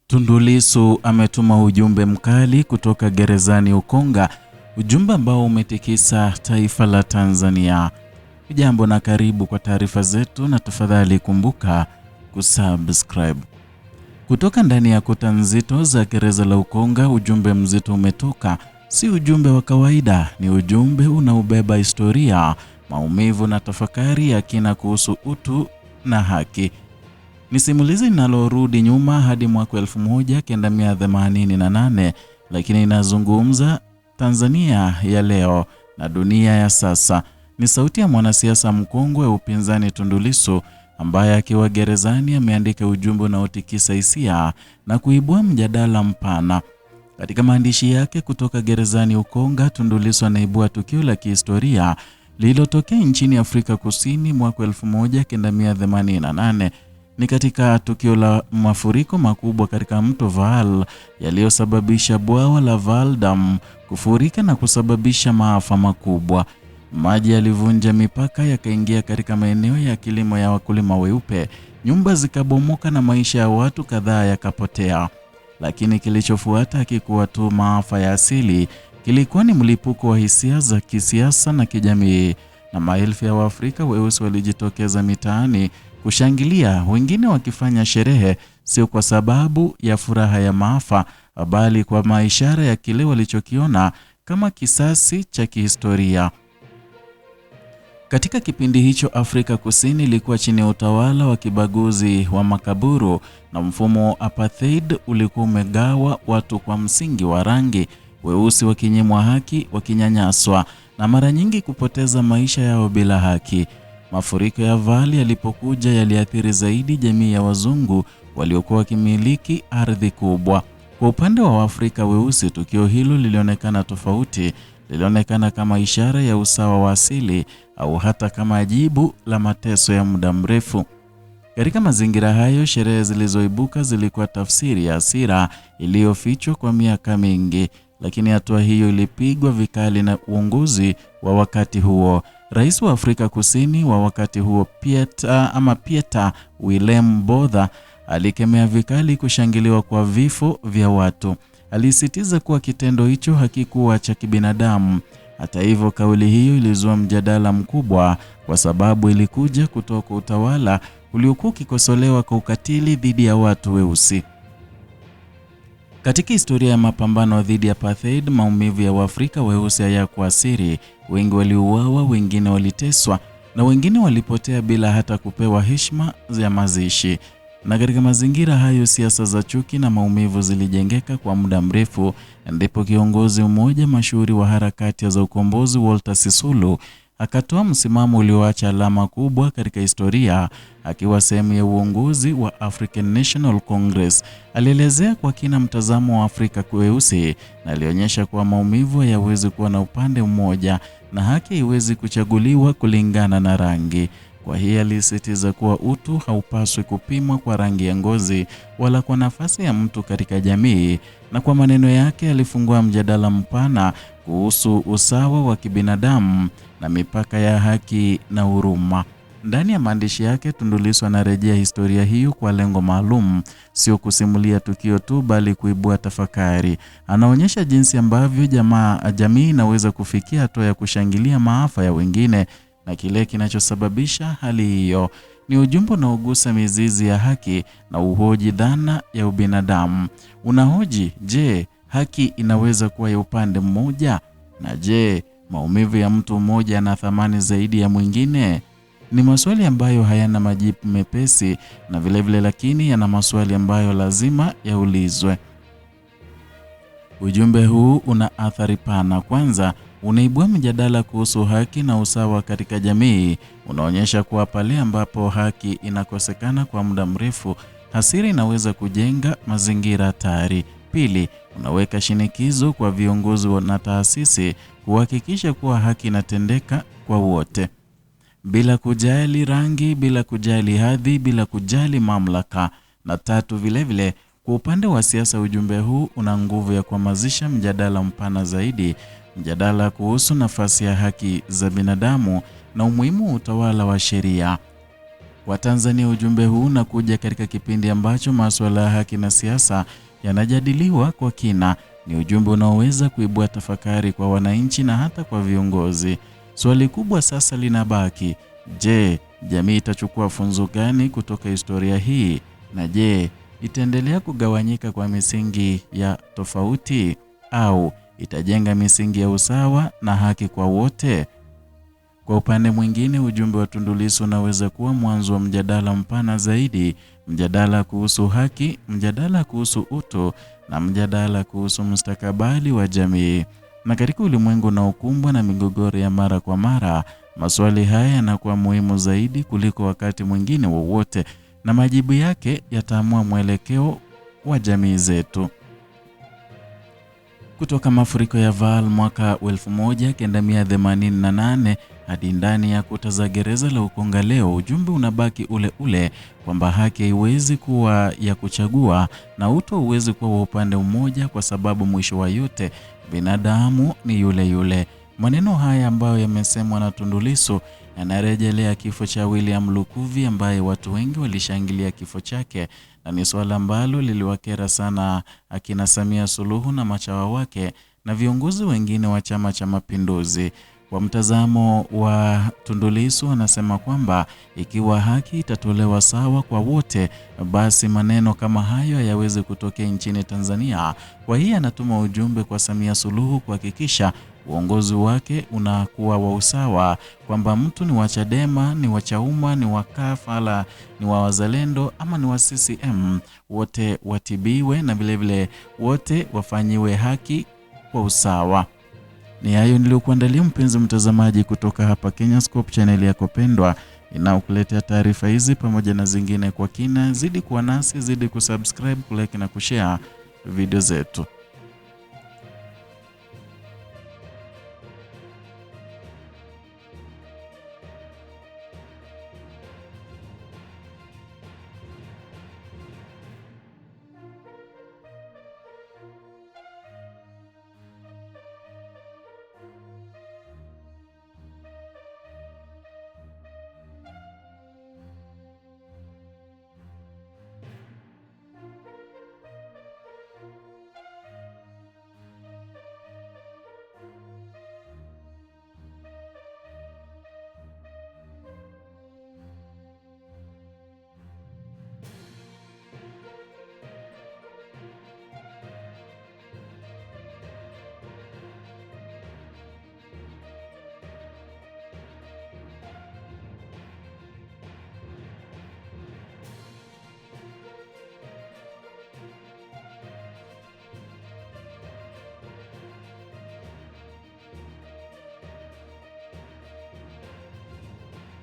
Tundu Lissu ametuma ujumbe mkali kutoka gerezani Ukonga, ujumbe ambao umetikisa taifa la Tanzania. Jambo na karibu kwa taarifa zetu, na tafadhali kumbuka kusubscribe. Kutoka ndani ya kuta nzito za gereza la Ukonga, ujumbe mzito umetoka. Si ujumbe wa kawaida, ni ujumbe unaobeba historia, maumivu na tafakari ya kina kuhusu utu na haki. Ni simulizi linalorudi nyuma hadi mwaka 1988, lakini inazungumza Tanzania ya leo na dunia ya sasa. Ni sauti ya mwanasiasa mkongwe wa upinzani Tundu Lissu, ambaye akiwa gerezani ameandika ujumbe unaotikisa hisia na kuibua mjadala mpana. Katika maandishi yake kutoka gerezani Ukonga, Tundu Lissu anaibua tukio la kihistoria lililotokea nchini Afrika Kusini mwaka 1988. Ni katika tukio la mafuriko makubwa katika mto Vaal yaliyosababisha bwawa la Vaal Dam kufurika na kusababisha maafa makubwa. Maji yalivunja mipaka, yakaingia katika maeneo ya kilimo ya wakulima weupe, nyumba zikabomoka na maisha ya watu kadhaa yakapotea. Lakini kilichofuata hakikuwa tu maafa ya asili, kilikuwa ni mlipuko wa hisia za kisiasa na kijamii, na maelfu ya Waafrika weusi walijitokeza mitaani kushangilia, wengine wakifanya sherehe, sio kwa sababu ya furaha ya maafa, bali kwa maishara ya kile walichokiona kama kisasi cha kihistoria. Katika kipindi hicho, Afrika Kusini ilikuwa chini ya utawala wa kibaguzi wa makaburu, na mfumo wa apartheid ulikuwa umegawa watu kwa msingi wa rangi, weusi wakinyimwa haki, wakinyanyaswa na mara nyingi kupoteza maisha yao bila haki. Mafuriko ya Vaal yalipokuja yaliathiri zaidi jamii ya wazungu waliokuwa wakimiliki ardhi kubwa. Kwa upande wa Waafrika weusi, tukio hilo lilionekana tofauti. Lilionekana kama ishara ya usawa wa asili, au hata kama jibu la mateso ya muda mrefu. Katika mazingira hayo, sherehe zilizoibuka zilikuwa tafsiri ya hasira iliyofichwa kwa miaka mingi, lakini hatua hiyo ilipigwa vikali na uongozi wa wakati huo. Rais wa Afrika Kusini wa wakati huo Pieter Willem Botha alikemea vikali kushangiliwa kwa vifo vya watu. Alisisitiza kuwa kitendo hicho hakikuwa cha kibinadamu. Hata hivyo, kauli hiyo ilizua mjadala mkubwa kwa sababu ilikuja kutoka utawala uliokuwa ukikosolewa kwa ukatili dhidi ya watu weusi. Katika historia ya mapambano dhidi ya apartheid, maumivu ya Waafrika weusi hayakuwa siri. Wengi waliuawa, wengine waliteswa, na wengine walipotea bila hata kupewa heshima ya mazishi. Na katika mazingira hayo, siasa za chuki na maumivu zilijengeka kwa muda mrefu, ndipo kiongozi mmoja mashuhuri wa harakati za ukombozi, Walter Sisulu, akatoa msimamo ulioacha alama kubwa katika historia. Akiwa sehemu ya uongozi wa African National Congress, alielezea kwa kina mtazamo wa Afrika weusi, na alionyesha kuwa maumivu hayawezi kuwa na upande mmoja na haki haiwezi kuchaguliwa kulingana na rangi. Kwa hiyo alisisitiza kuwa utu haupaswi kupimwa kwa rangi ya ngozi wala kwa nafasi ya mtu katika jamii, na kwa maneno yake alifungua mjadala mpana kuhusu usawa wa kibinadamu na mipaka ya haki na huruma. Ndani ya maandishi yake, Tundu Lissu anarejea historia hiyo kwa lengo maalum, sio kusimulia tukio tu, bali kuibua tafakari. Anaonyesha jinsi ambavyo jamii inaweza kufikia hatua ya kushangilia maafa ya wengine na kile kinachosababisha hali hiyo. Ni ujumbe unaogusa mizizi ya haki na uhoji dhana ya ubinadamu. Unahoji, je, haki inaweza kuwa ya upande mmoja? Na je, maumivu ya mtu mmoja yana thamani zaidi ya mwingine? Ni maswali ambayo hayana majibu mepesi, na vilevile lakini yana maswali ambayo lazima yaulizwe. Ujumbe huu una athari pana. Kwanza, unaibua mjadala kuhusu haki na usawa katika jamii. Unaonyesha kuwa pale ambapo haki inakosekana kwa muda mrefu, hasira inaweza kujenga mazingira hatari. Pili, unaweka shinikizo kwa viongozi na taasisi kuhakikisha kuwa haki inatendeka kwa wote, bila kujali rangi, bila kujali hadhi, bila kujali mamlaka. Na tatu, vilevile kwa upande wa siasa, ujumbe huu una nguvu ya kuhamasisha mjadala mpana zaidi, mjadala kuhusu nafasi ya haki za binadamu na umuhimu wa utawala wa sheria. wa Tanzania. Ujumbe huu unakuja katika kipindi ambacho masuala ya haki na siasa yanajadiliwa kwa kina. Ni ujumbe unaoweza kuibua tafakari kwa wananchi na hata kwa viongozi. Swali kubwa sasa linabaki, je, jamii itachukua funzo gani kutoka historia hii? Na je, itaendelea kugawanyika kwa misingi ya tofauti au itajenga misingi ya usawa na haki kwa wote? Kwa upande mwingine, ujumbe wa Tundu Lissu unaweza kuwa mwanzo wa mjadala mpana zaidi, mjadala kuhusu haki, mjadala kuhusu utu na mjadala kuhusu mustakabali wa jamii. Na katika ulimwengu unaokumbwa na migogoro ya mara kwa mara, maswali haya yanakuwa muhimu zaidi kuliko wakati mwingine wowote, na majibu yake yataamua mwelekeo wa jamii zetu. Kutoka mafuriko ya Vaal mwaka 1988 hadi ndani ya kuta za gereza la Ukonga leo, ujumbe unabaki ule ule kwamba haki haiwezi kuwa ya kuchagua na utu hauwezi kuwa wa upande mmoja, kwa sababu mwisho wa yote binadamu ni yule yule. Maneno haya ambayo yamesemwa na Tundu Lissu yanarejelea kifo cha William Lukuvi ambaye watu wengi walishangilia kifo chake, na ni swala ambalo liliwakera sana akina Samia Suluhu na machawa wake na viongozi wengine wa Chama cha Mapinduzi. Kwa mtazamo wa Tundu Lissu, anasema kwamba ikiwa haki itatolewa sawa kwa wote, basi maneno kama hayo hayawezi kutokea nchini Tanzania. Kwa hiyo anatuma ujumbe kwa Samia Suluhu kuhakikisha uongozi wake unakuwa wa usawa, kwamba mtu ni wa Chadema, ni wa Chauma, ni wa CUF, ala ni wa Wazalendo ama ni wa CCM, wote watibiwe na vilevile wote wafanyiwe haki kwa usawa. Ni hayo niliyokuandalia mpenzi mtazamaji kutoka hapa Kenyascope, channel yako pendwa inayokuletea taarifa hizi pamoja na zingine kwa kina. Zidi kuwa nasi, zidi kusubscribe, kulike na kushare video zetu.